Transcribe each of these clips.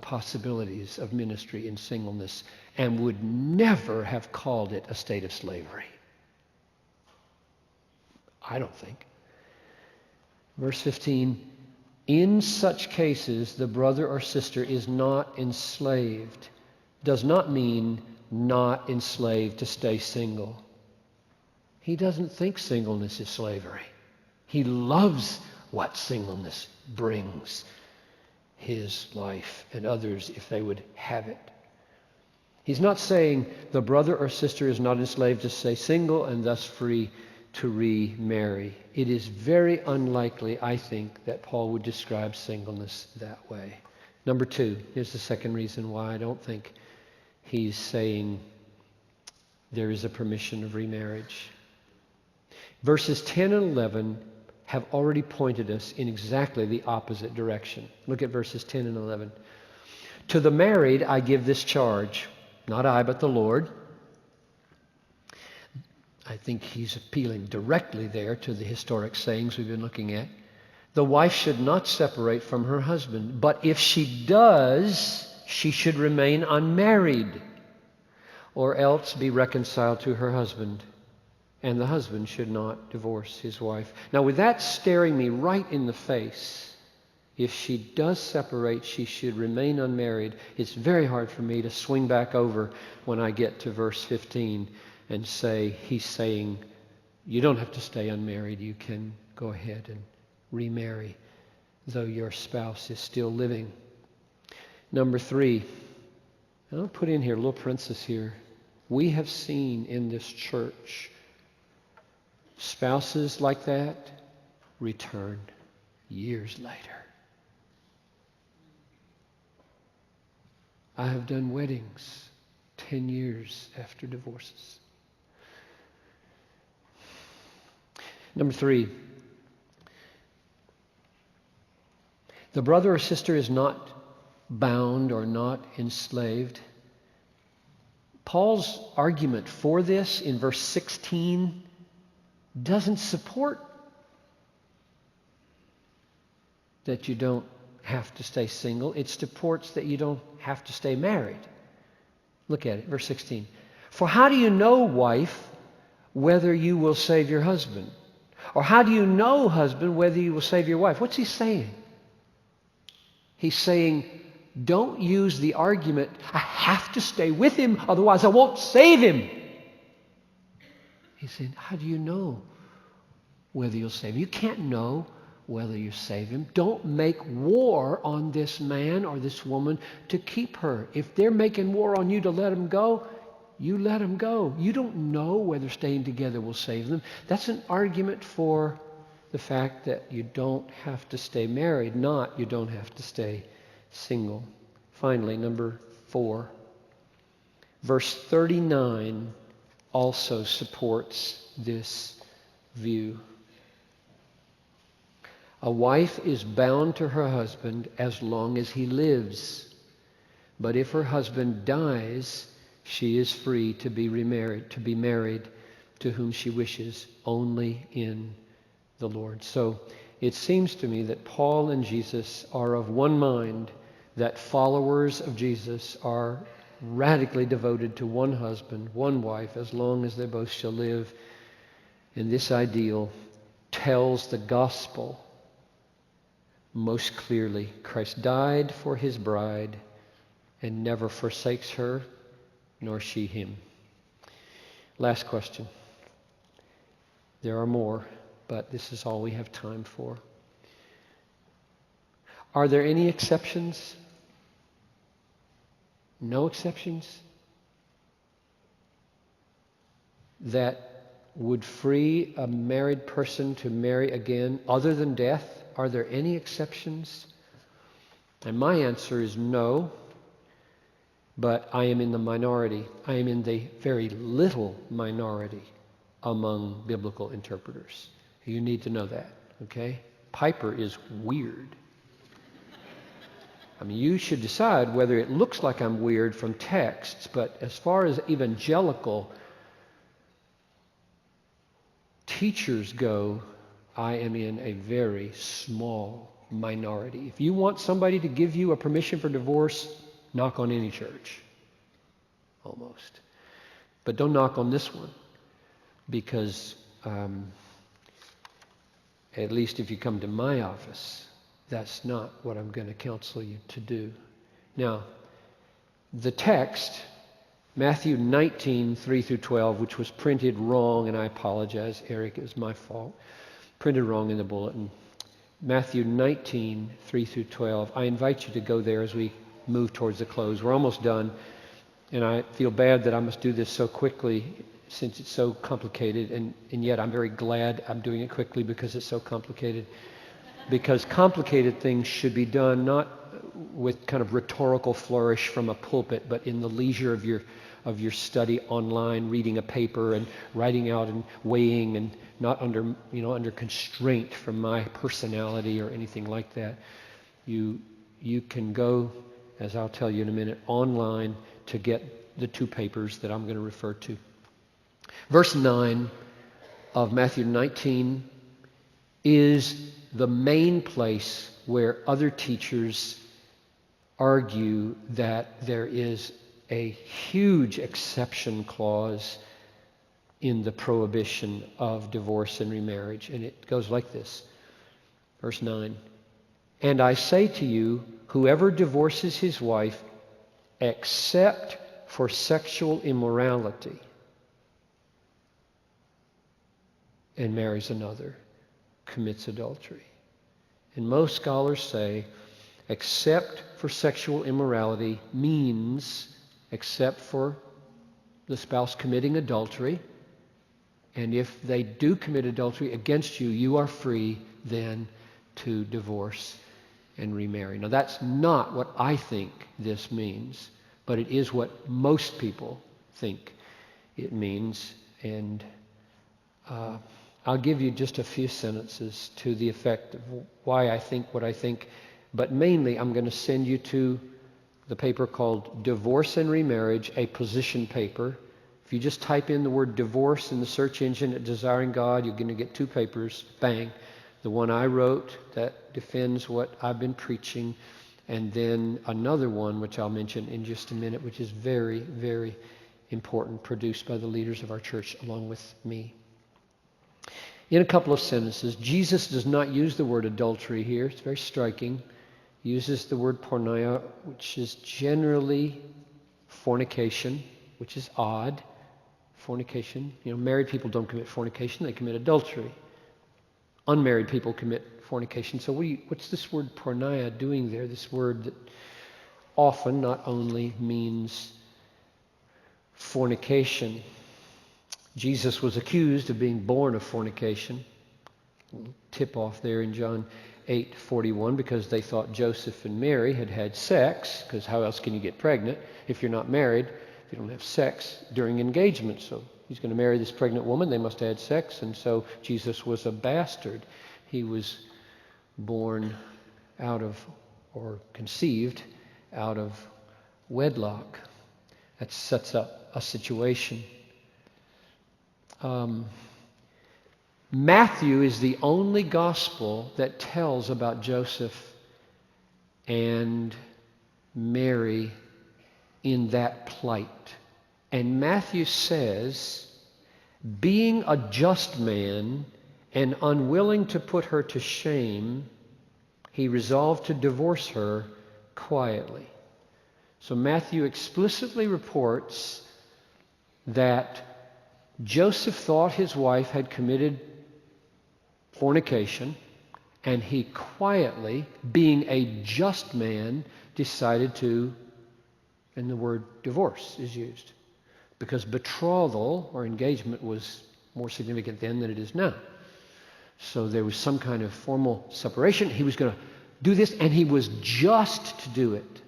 possibilities of ministry in singleness and would never have called it a state of slavery. I don't think. Verse 15, in such cases, the brother or sister is not enslaved. Does not mean not enslaved to stay single. He doesn't think singleness is slavery. He loves what singleness brings his life and others if they would have it. He's not saying the brother or sister is not enslaved to stay single and thus free to remarry. It is very unlikely, I think, that Paul would describe singleness that way. Number two, here's the second reason why I don't think he's saying there is a permission of remarriage. Verses 10 and 11 have already pointed us in exactly the opposite direction. Look at verses 10 and 11. To the married I give this charge, not I, but the Lord. I think he's appealing directly there to the historic sayings we've been looking at. The wife should not separate from her husband, but if she does, she should remain unmarried, or else be reconciled to her husband. And the husband should not divorce his wife. Now, with that staring me right in the face, if she does separate, she should remain unmarried. It's very hard for me to swing back over when I get to verse 15 and say, he's saying, you don't have to stay unmarried. You can go ahead and remarry, though your spouse is still living. Number three, I'll put in here a little parenthesis here. We have seen in this church spouses like that return years later. I have done weddings 10 years after divorces. Number three, the brother or sister is not bound or not enslaved. Paul's argument for this in verse 16 doesn't support that you don't have to stay single. It supports that you don't have to stay married. Look at it, verse 16. For how do you know, wife, whether you will save your husband? Or how do you know, husband, whether you will save your wife? What's he saying? He's saying, don't use the argument, I have to stay with him, otherwise I won't save him. He said, how do you know whether you'll save him? You can't know whether you save him. Don't make war on this man or this woman to keep her. If they're making war on you to let him go, you let him go. You don't know whether staying together will save them. That's an argument for the fact that you don't have to stay married, not you don't have to stay single. Finally, number 4, verse 39 also supports this view. A wife is bound to her husband as long as he lives. But if her husband dies, she is free to be remarried, to be married to whom she wishes, only in the Lord. So it seems to me that Paul and Jesus are of one mind, that followers of Jesus are radically devoted to one husband, one wife, as long as they both shall live. And this ideal tells the gospel most clearly. Christ died for his bride and never forsakes her, nor she him. Last question. There are more, but this is all we have time for. Are there any exceptions? No exceptions? That would free a married person to marry again other than death? Are there any exceptions? And my answer is no, but I am in the minority. I am in the very little minority among biblical interpreters. You need to know that, okay? Piper is weird. I mean, you should decide whether it looks like I'm weird from texts, but as far as evangelical teachers go, I am in a very small minority. If you want somebody to give you a permission for divorce, knock on any church. Almost. But don't knock on this one, because at least if you come to my office, that's not what I'm going to counsel you to do. Now, the text, Matthew 19, 3 through 12, which was printed wrong, and I apologize, Eric, it was my fault. Printed wrong in the bulletin. Matthew 19, 3 through 12. I invite you to go there as we move towards the close. We're almost done, and I feel bad that I must do this so quickly since it's so complicated, and yet I'm very glad I'm doing it quickly because it's so complicated. Because complicated things should be done not with kind of rhetorical flourish from a pulpit, but in the leisure of your study online, reading a paper and writing out and weighing, and not under constraint from my personality or anything like that. You can go, as I'll tell you in a minute, online to get the two papers that I'm going to refer to. Verse 9 of Matthew 19 is the main place where other teachers argue that there is a huge exception clause in the prohibition of divorce and remarriage. And it goes like this. Verse 9. And I say to you, whoever divorces his wife except for sexual immorality and marries another commits adultery. And most scholars say except for sexual immorality means except for the spouse committing adultery. And if they do commit adultery against you, you are free then to divorce and remarry. Now that's not what I think this means, but it is what most people think it means. And I'll give you just a few sentences to the effect of why I think what I think, but mainly I'm going to send you to the paper called Divorce and Remarriage, a position paper. If you just type in the word divorce in the search engine at Desiring God, you're going to get two papers, bang. The one I wrote that defends what I've been preaching, and then another one, which I'll mention in just a minute, which is very, very important, produced by the leaders of our church along with me. In a couple of sentences, Jesus does not use the word adultery here. It's very striking. He uses the word porneia, which is generally fornication, which is odd. Fornication. Married people don't commit fornication. They commit adultery. Unmarried people commit fornication. So what's this word porneia doing there? This word that often not only means fornication. Jesus was accused of being born of fornication. Tip off there in John 8:41, because they thought Joseph and Mary had had sex, because how else can you get pregnant if you're not married, if you don't have sex during engagement? So he's going to marry this pregnant woman. They must have had sex, and so Jesus was a bastard. He was born out of, or conceived out of wedlock. That sets up a situation. Matthew is the only gospel that tells about Joseph and Mary in that plight. And Matthew says, being a just man and unwilling to put her to shame, he resolved to divorce her quietly. So Matthew explicitly reports that Joseph thought his wife had committed fornication, and he quietly, being a just man, decided to, and the word divorce is used, because betrothal or engagement was more significant then than it is now. So there was some kind of formal separation. He was going to do this, and he was just to do it.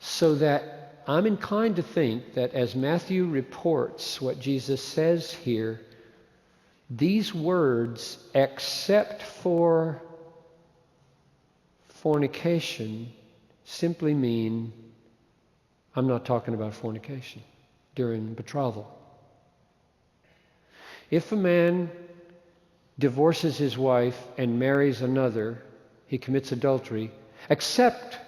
So that I'm inclined to think that as Matthew reports what Jesus says here, these words, except for fornication, simply mean, I'm not talking about fornication during betrothal. If a man divorces his wife and marries another, he commits adultery, except